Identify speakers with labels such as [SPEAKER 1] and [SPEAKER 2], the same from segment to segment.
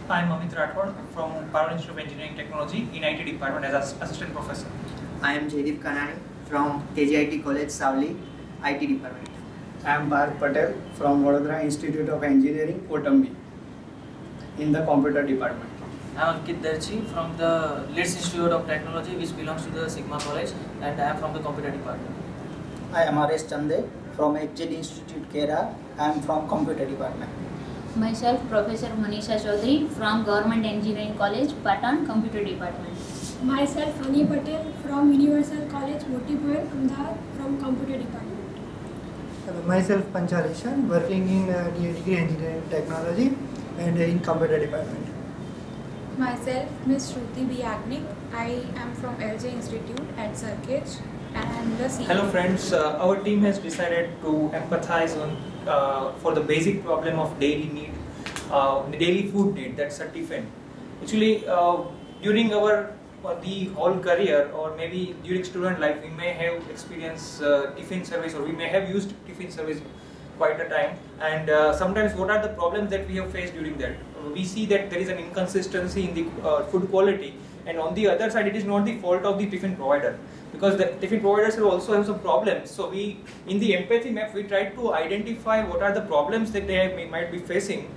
[SPEAKER 1] I'm Amit Rathod from Power Institute of Engineering Technology in IT department as assistant professor.
[SPEAKER 2] I am Jaydeep Kanani from KJIT College Savli, IT department.
[SPEAKER 3] I am Bharat Patel from Vadodara Institute of Engineering, Kotambi, in the computer department.
[SPEAKER 4] I am Ankit Darchi from the Leeds Institute of Technology, which belongs to the Sigma College, and I am from the computer department.
[SPEAKER 5] I am R.S. Chande from HZ Institute, Kera. I am from computer department.
[SPEAKER 6] Myself, Professor Manisha Chaudhary from Government Engineering College, Patan, Computer Department.
[SPEAKER 7] Myself, Rani Patel from Universal College, Motipoint, Ahmedabad, from Computer Department.
[SPEAKER 8] Myself, Panchalishan, working in degree engineering technology and in computer department.
[SPEAKER 9] Myself, Ms. Shruti B. Agnik. I am from LJ Institute at Circuit and I am the CEO.
[SPEAKER 1] Hello friends, our team has decided to empathize on for the basic problem of daily need, daily food need, that's a tiffin. Actually, during our the whole career or maybe during student life, we may have experienced tiffin service or we may have used tiffin service quite a time, and sometimes what are the problems that we have faced during that? We see that there is an inconsistency in the food quality, and on the other side it is not the fault of the tiffin provider, because the tiffin providers will also have some problems. So we, in the empathy map, we try to identify what are the problems that they might be facing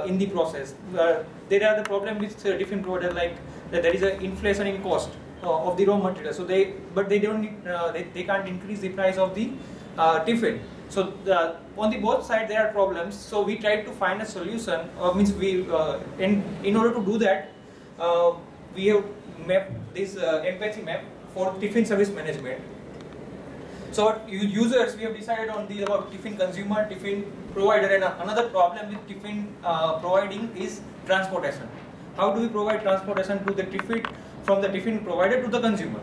[SPEAKER 1] in the process. There are the problem with tiffin provider, like that there is an inflation in cost of the raw material. So they don't they can't increase the price of the tiffin. So on the both sides there are problems. So we try to find a solution. Means we in order to do that, we have mapped this empathy map for tiffin service management. So users, we have decided on the about tiffin consumer, tiffin provider, and another problem with tiffin providing is transportation. How do we provide transportation to the tiffin from the tiffin provider to the consumer?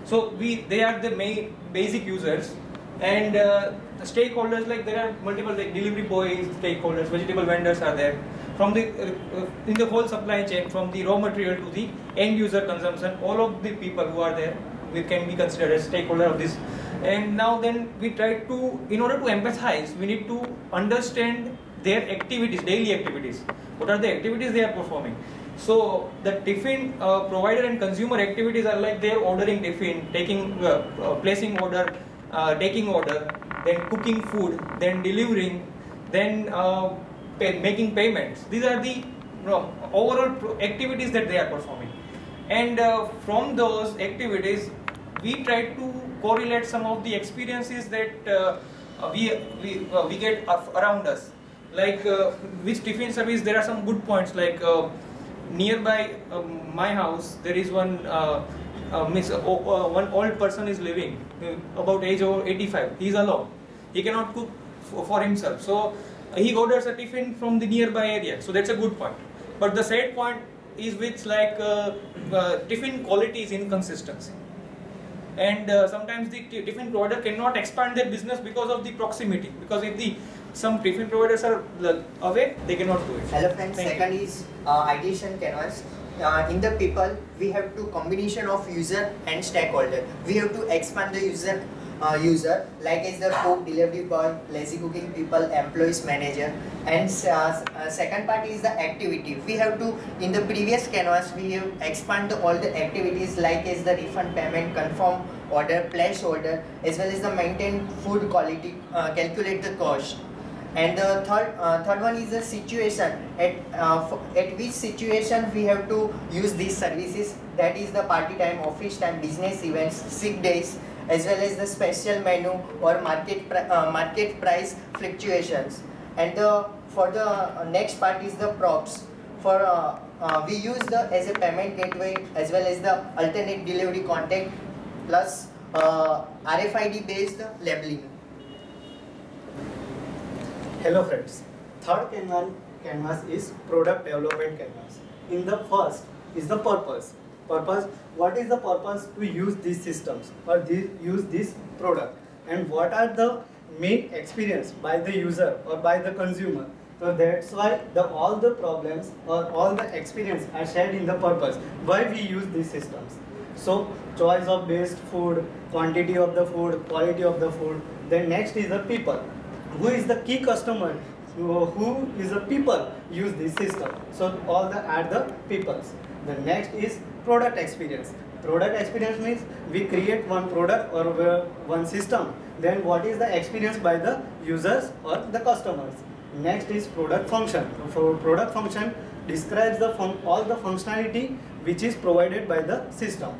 [SPEAKER 1] So they are the main basic users, and the stakeholders, like there are multiple, like delivery boys, stakeholders, vegetable vendors are there. From the in the whole supply chain, from the raw material to the end user consumption, all of the people who are there, we can be considered as stakeholder of this. And now then we try to, in order to empathize, we need to understand their activities, daily activities. What are the activities they are performing? So the tiffin provider and consumer activities are like they are ordering tiffin, taking, placing order, taking order, then cooking food, then delivering, then making payments. These are the overall activities that they are performing. And from those activities, we try to correlate some of the experiences that we get around us. Like with tiffin service, there are some good points. Like nearby my house, there is one one old person is living, about age of 85. He is alone. He cannot cook for himself. So he orders a tiffin from the nearby area. So that's a good point. But the sad point is with like tiffin quality is inconsistency. And sometimes the tiffin provider cannot expand their business because of the proximity. Because if some tiffin providers are away, they cannot do it.
[SPEAKER 2] Hello friends, second is ideation canvas. In the people, we have to combination of user and stakeholder. We have to expand the user, like as the cook, delivery boy, lazy cooking people, employees, manager. And second part is the activity. We have to, in the previous canvas, we have expand all the activities like as the refund payment, confirm order, place order, as well as the maintain food quality, calculate the cost. And the third one is the situation. At which situation we have to use these services. That is the party time, office time, business events, sick days, as well as the special menu or market price fluctuations. And for the next part is the props. For we use as a payment gateway as well as the alternate delivery contact plus RFID based labeling.
[SPEAKER 3] Hello friends, third canvas is product development canvas. In the first is the purpose. What is the purpose to use these systems or use this product, and what are the main experience by the user or by the consumer. So that's why all the problems or all the experience are shared in the purpose why we use these systems. So choice of best food, quantity of the food, quality of the food. Then next is the people. Who is the key customer who is the people use this system. So all the add the peoples. The next is product experience. Product experience means we create one product or one system. Then what is the experience by the users or the customers. Next is product function. For product function describes the all the functionality which is provided by the system.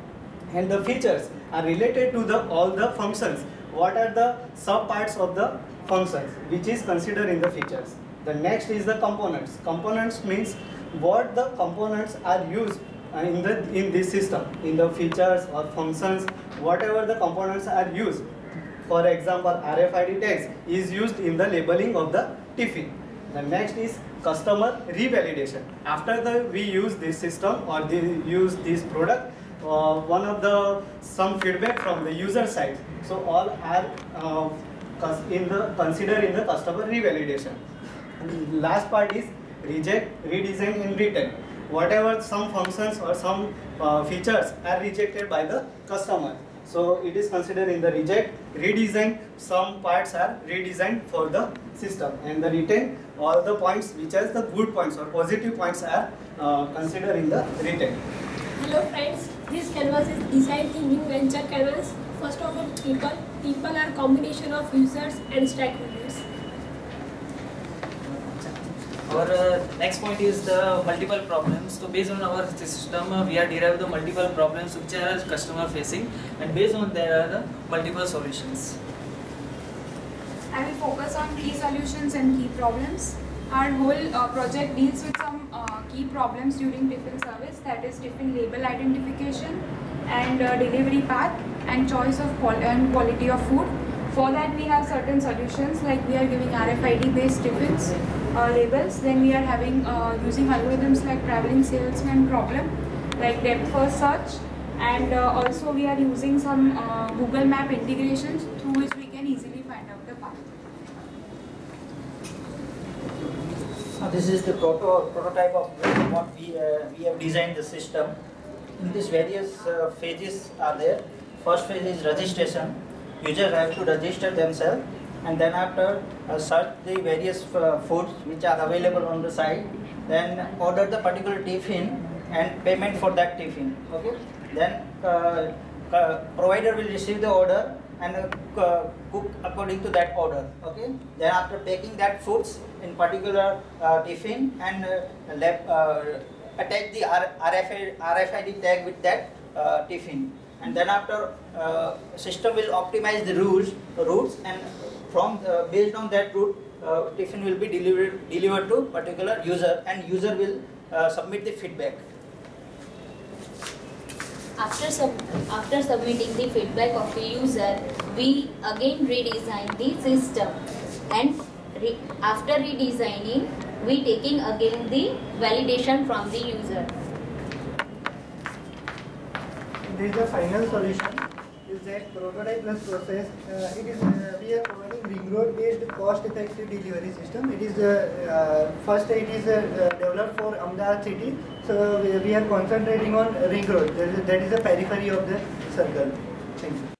[SPEAKER 3] And the features are related to the all the functions. What are the sub parts of the functions which is considered in the features. The next is the components. Components means what the components are used in this system, in the features or functions, whatever the components are used. For example, RFID tags is used in the labeling of the tiffin. The next is customer revalidation. After we use this system or use this product, one of the some feedback from the user side. So all are considered in the customer revalidation. And last part is reject, redesign and return. Whatever some functions or some features are rejected by the customer. So it is considered in the reject, redesign, some parts are redesigned for the system, and the retain, all the points which are the good points or positive points are considered in the retain.
[SPEAKER 7] Hello friends, this canvas is designed thinking venture canvas. First of all, people are combination of users and stakeholders.
[SPEAKER 4] Our next point is the multiple problems. So based on our system, we are derived the multiple problems which are customer facing, and based on there are the multiple solutions.
[SPEAKER 9] I will focus on key solutions and key problems. Our whole project deals with some key problems during tiffin service, that is tiffin label identification and delivery path and choice of and quality of food. For that we have certain solutions, like we are giving RFID based tiffins labels. Then we are having using algorithms like traveling salesman problem, like depth first search, and also we are using some Google Map integrations through which we can easily find out the path.
[SPEAKER 5] This is the prototype of what we have designed the system. In these various phases are there. First phase is registration. Users have to register themselves, and then after search the various foods which are available on the site. Then order the particular tiffin and payment for that tiffin. Okay. Then provider will receive the order and cook according to that order. Okay. Then after taking that foods in particular tiffin and attach the RFID tag with that tiffin, and then after system will optimize the routes, and from based on that route tiffin will be delivered to particular user, and user will submit the feedback.
[SPEAKER 6] After submitting the feedback of the user, we again redesign the system, and after redesigning, we taking again the validation from the user.
[SPEAKER 8] There is a final solution. Is that prototype plus process? It is we are providing ring road based cost-effective delivery system. It is first it is developed for Ahmedabad city. So we are concentrating on ring road. That is the periphery of the circle. Thank you.